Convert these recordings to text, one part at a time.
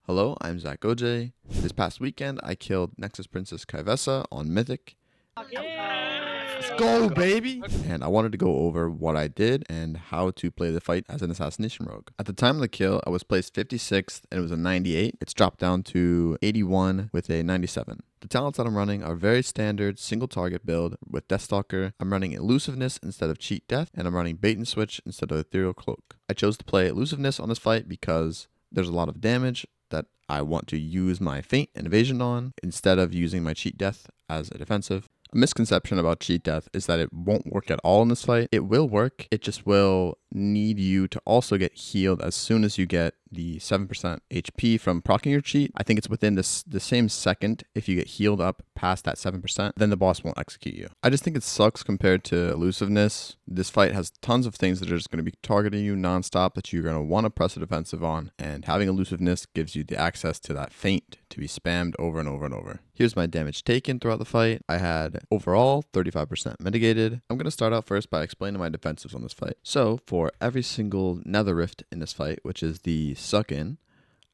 Hello, I'm Zach OJ. This past weekend, I killed Nexus Princess Ky'veza on Mythic. Let's go, baby! And I wanted to go over what I did and how to play the fight as an Assassination rogue. At the time of the kill, I was placed 56th and it was a 98. It's dropped down to 81 with a 97. The talents that I'm running are very standard single target build with Deathstalker. I'm running Elusiveness instead of Cheat Death, and I'm running Bait and Switch instead of Ethereal Cloak. I chose to play Elusiveness on this fight because there's a lot of damage that I want to use my Feint and Evasion on instead of using my Cheat Death as a defensive. A misconception about Cheat Death is that it won't work at all in this fight. It will work, it just will need you to also get healed as soon as you get the 7% HP from proccing your cheat. I think it's within the same second. If you get healed up past that 7%, then the boss won't execute you. I just think it sucks compared to Elusiveness. This fight has tons of things that are just going to be targeting you nonstop that you're going to want to press a defensive on, and having Elusiveness gives you the access to that feint to be spammed over and over and over. Here's my damage taken throughout the fight. I had overall 35% mitigated. I'm going to start out first by explaining my defensives on this fight. So for every single Nether Rift in this fight, which is the suck in,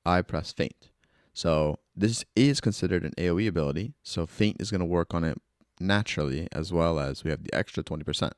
I press Feint. So this is considered an AoE ability, so Feint is going to work on it naturally, as well as we have the extra 20%.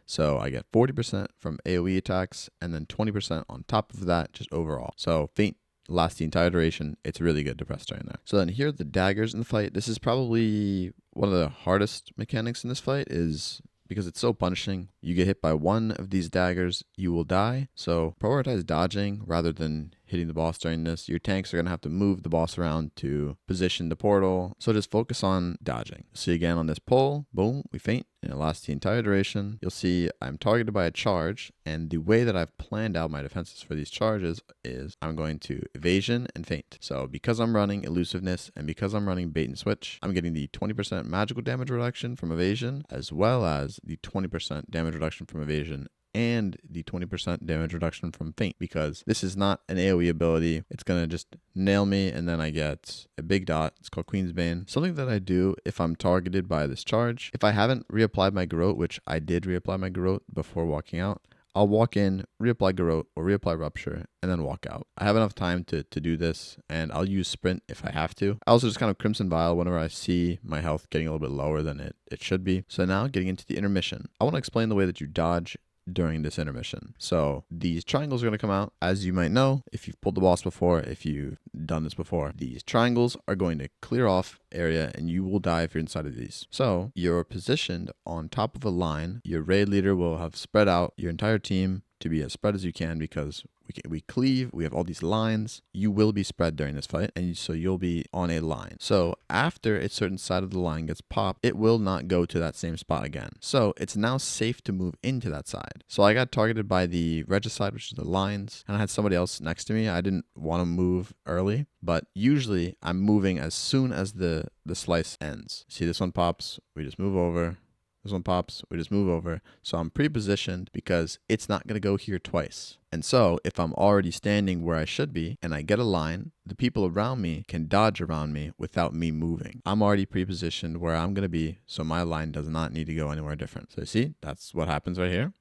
So I get 40% from AoE attacks and then 20% on top of that just overall. So Feint lasts the entire duration. It's really good to press during there. So then here are the daggers in the fight. This is probably one of the hardest mechanics in this fight, is because it's so punishing. You get hit by one of these daggers, you will die. So prioritize dodging rather than hitting the boss during this. Your tanks are going to have to move the boss around to position the portal. So just focus on dodging. See again on this pull, boom, we feint, and it lasts the entire duration. You'll see I'm targeted by a charge, and the way that I've planned out my defenses for these charges is I'm going to evasion and feint. So because I'm running elusiveness and because I'm running bait and switch, I'm getting the 20% magical damage reduction from evasion, as well as the 20% damage reduction from evasion and the 20% damage reduction from feint, because this is not an AoE ability. It's going to just nail me, and then I get a big dot. It's called Queen's Bane. Something that I do if I'm targeted by this charge, if I haven't reapplied my Garrote, which I did reapply my Garrote before walking out, I'll walk in, reapply Garrote or reapply Rupture, and then walk out. I have enough time to do this, and I'll use Sprint if I have to. I also just kind of Crimson Vial whenever I see my health getting a little bit lower than it should be. So now getting into the intermission. I want to explain the way that you dodge during this intermission. So these triangles are going to come out. As you might know, if you've pulled the boss before, if you've done this before, these triangles are going to clear off area and you will die if you're inside of these. So you're positioned on top of a line. Your raid leader will have spread out your entire team to be as spread as you can, because we cleave, we have all these lines. You will be spread during this fight, and so you'll be on a line. So after a certain side of the line gets popped, it will not go to that same spot again. So it's now safe to move into that side. So I got targeted by the regicide, which is the lines, and I had somebody else next to me. I didn't want to move early, but usually I'm moving as soon as the slice ends. See, this one pops, we just move over. This one pops, we just move over. So I'm pre-positioned because it's not going to go here twice. And so if I'm already standing where I should be and I get a line, the people around me can dodge around me without me moving. I'm already pre-positioned where I'm going to be, so my line does not need to go anywhere different. So you see, that's what happens right here.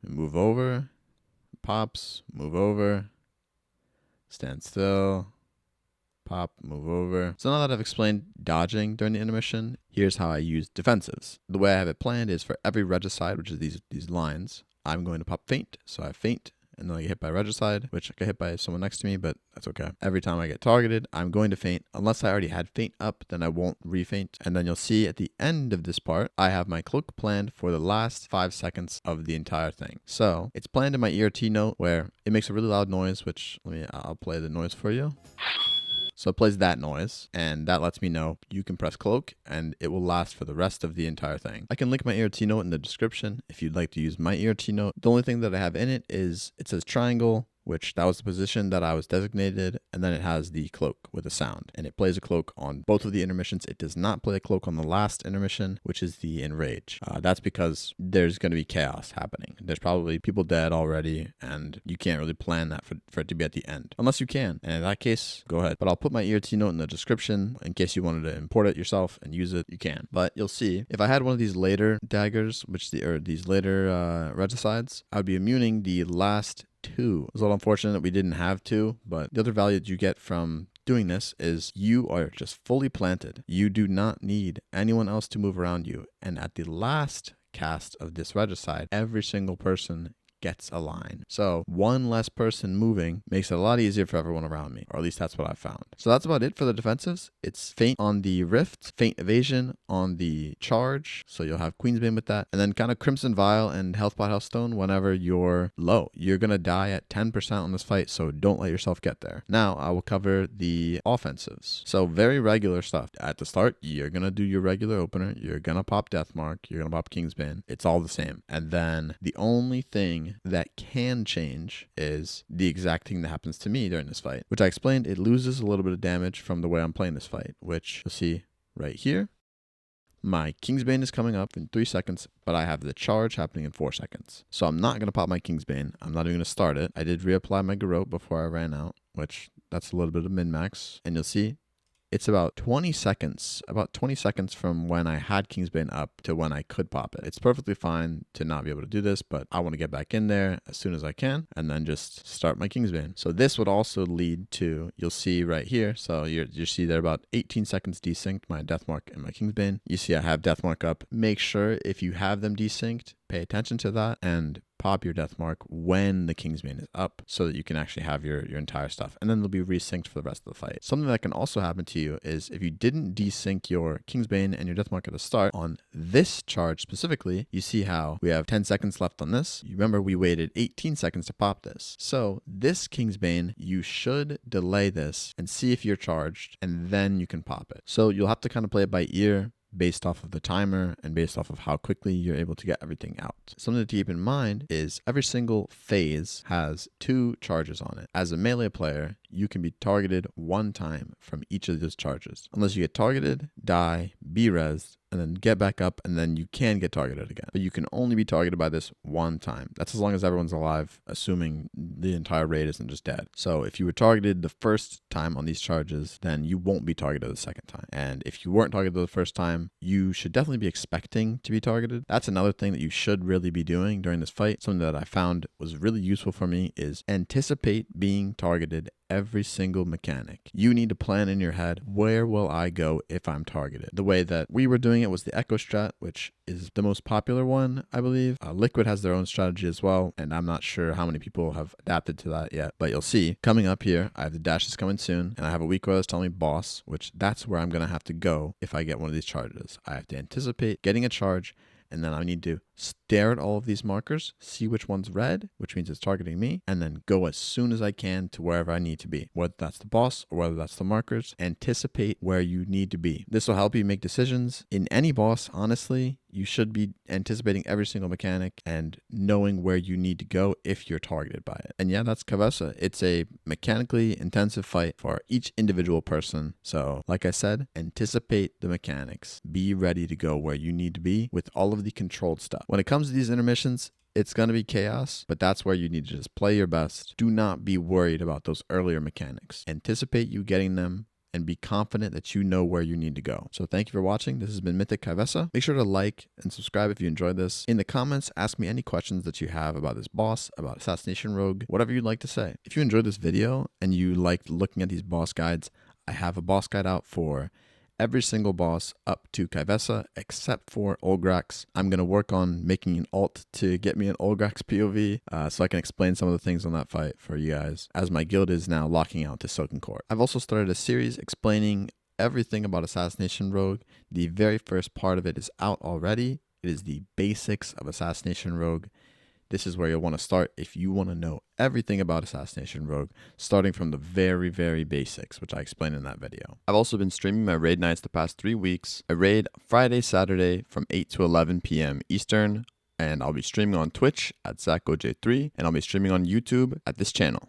We move over, pops, move over, stand still, pop, move over. So now that I've explained dodging during the intermission, here's how I use defensives. The way I have it planned is for every regicide, which is these lines, I'm going to pop feint. So I feint, and then I get hit by regicide, which I get hit by someone next to me, but that's okay. Every time I get targeted, I'm going to feint. Unless I already had feint up, then I won't re-feint. And then you'll see at the end of this part, I have my cloak planned for the last 5 seconds of the entire thing. So it's planned in my ERT note where it makes a really loud noise, which I'll play the noise for you. So it plays that noise, and that lets me know you can press cloak, and it will last for the rest of the entire thing. I can link my ERT note in the description if you'd like to use my ERT note. The only thing that I have in it is it says triangle, which that was the position that I was designated, and then it has the cloak with a sound, and it plays a cloak on both of the intermissions. It does not play a cloak on the last intermission, which is the enrage. That's because there's going to be chaos happening. There's probably people dead already, and you can't really plan that for it to be at the end, unless you can, and in that case, go ahead. But I'll put my ERT note in the description in case you wanted to import it yourself and use it. You can, but you'll see if I had one of these later daggers, these later regicides, I would be immuning the last 2. It's a little unfortunate that we didn't have 2, but the other value that you get from doing this is you are just fully planted. You do not need anyone else to move around you. And at the last cast of this regicide, every single person gets a line. So one less person moving makes it a lot easier for everyone around me, or at least that's what I found. So that's about it for the defensives. It's feint on the rift, feint evasion on the charge, so you'll have Queensbane with that, and then kind of Crimson Vial and Health Pot Healthstone whenever you're low. You're gonna die at 10% on this fight, so don't let yourself get there. Now I will cover the offensives. So very regular stuff. At the start, you're gonna do your regular opener, you're gonna pop Deathmark, you're gonna pop Kingsbane. It's all the same. And then the only thing that can change is the exact thing that happens to me during this fight, which I explained. It loses a little bit of damage from the way I'm playing this fight, which you'll see right here. My Kingsbane is coming up in 3 seconds, but I have the charge happening in 4 seconds. So I'm not going to pop my Kingsbane. I'm not even going to start it. I did reapply my Garrote before I ran out, which that's a little bit of min-max. And you'll see it's about 20 seconds from when I had Kingsbane up to when I could pop it. It's perfectly fine to not be able to do this, but I want to get back in there as soon as I can and then just start my Kingsbane. So this would also lead to, you'll see right here, so you see there about 18 seconds desynced, my Deathmark and my Kingsbane. You see I have Deathmark up. Make sure if you have them desynced, pay attention to that and pop your Deathmark when the Kingsbane is up so that you can actually have your entire stuff. And then they'll be resynced for the rest of the fight. Something that can also happen to you is if you didn't desync your Kingsbane and your Deathmark at the start, on this charge specifically, you see how we have 10 seconds left on this. You remember we waited 18 seconds to pop this. So this Kingsbane, you should delay this and see if you're charged and then you can pop it. So you'll have to kind of play it by ear, based off of the timer and based off of how quickly you're able to get everything out. Something to keep in mind is every single phase has 2 charges on it. As a melee player, you can be targeted 1 time from each of those charges. Unless you get targeted, die, be rezzed, and then get back up, and then you can get targeted again. But you can only be targeted by this 1 time. That's as long as everyone's alive, assuming the entire raid isn't just dead. So if you were targeted the first time on these charges, then you won't be targeted the second time. And if you weren't targeted the first time, you should definitely be expecting to be targeted. That's another thing that you should really be doing during this fight. Something that I found was really useful for me is anticipate being targeted every single mechanic. You need to plan in your head, where will I go if I'm targeted? The way that we were doing it was the Echo strat, which is the most popular one, I believe. Liquid has their own strategy as well, and I'm not sure how many people have adapted to that yet, but you'll see. Coming up here, I have the dashes coming soon, and I have a weak that's telling me boss, which that's where I'm going to have to go if I get one of these charges. I have to anticipate getting a charge, and then I need to stare at all of these markers, see which one's red, which means it's targeting me, and then go as soon as I can to wherever I need to be. Whether that's the boss or whether that's the markers, anticipate where you need to be. This will help you make decisions. In any boss, honestly, you should be anticipating every single mechanic and knowing where you need to go if you're targeted by it. And yeah, that's Ky'veza. It's a mechanically intensive fight for each individual person. So like I said, anticipate the mechanics. Be ready to go where you need to be with all of the controlled stuff. When it comes to these intermissions, it's going to be chaos, but that's where you need to just play your best. Do not be worried about those earlier mechanics. Anticipate you getting them and be confident that you know where you need to go. So thank you for watching. This has been Mythic Ky'veza. Make sure to like and subscribe if you enjoyed this. In the comments, ask me any questions that you have about this boss, about Assassination Rogue, whatever you'd like to say. If you enjoyed this video and you liked looking at these boss guides, I have a boss guide out for every single boss up to Ky'veza except for Olgrax. I'm going to work on making an alt to get me an Olgrax POV so I can explain some of the things on that fight for you guys, as my guild is now locking out to Silken Court. I've also started a series explaining everything about Assassination Rogue. The very first part of it is out already. It is the basics of Assassination Rogue. This is where you'll want to start if you want to know everything about Assassination Rogue, starting from the very, very basics, which I explained in that video. I've also been streaming my raid nights the past 3 weeks. I raid Friday, Saturday from 8 to 11 p.m. Eastern, and I'll be streaming on Twitch at ZachOJ3, and I'll be streaming on YouTube at this channel.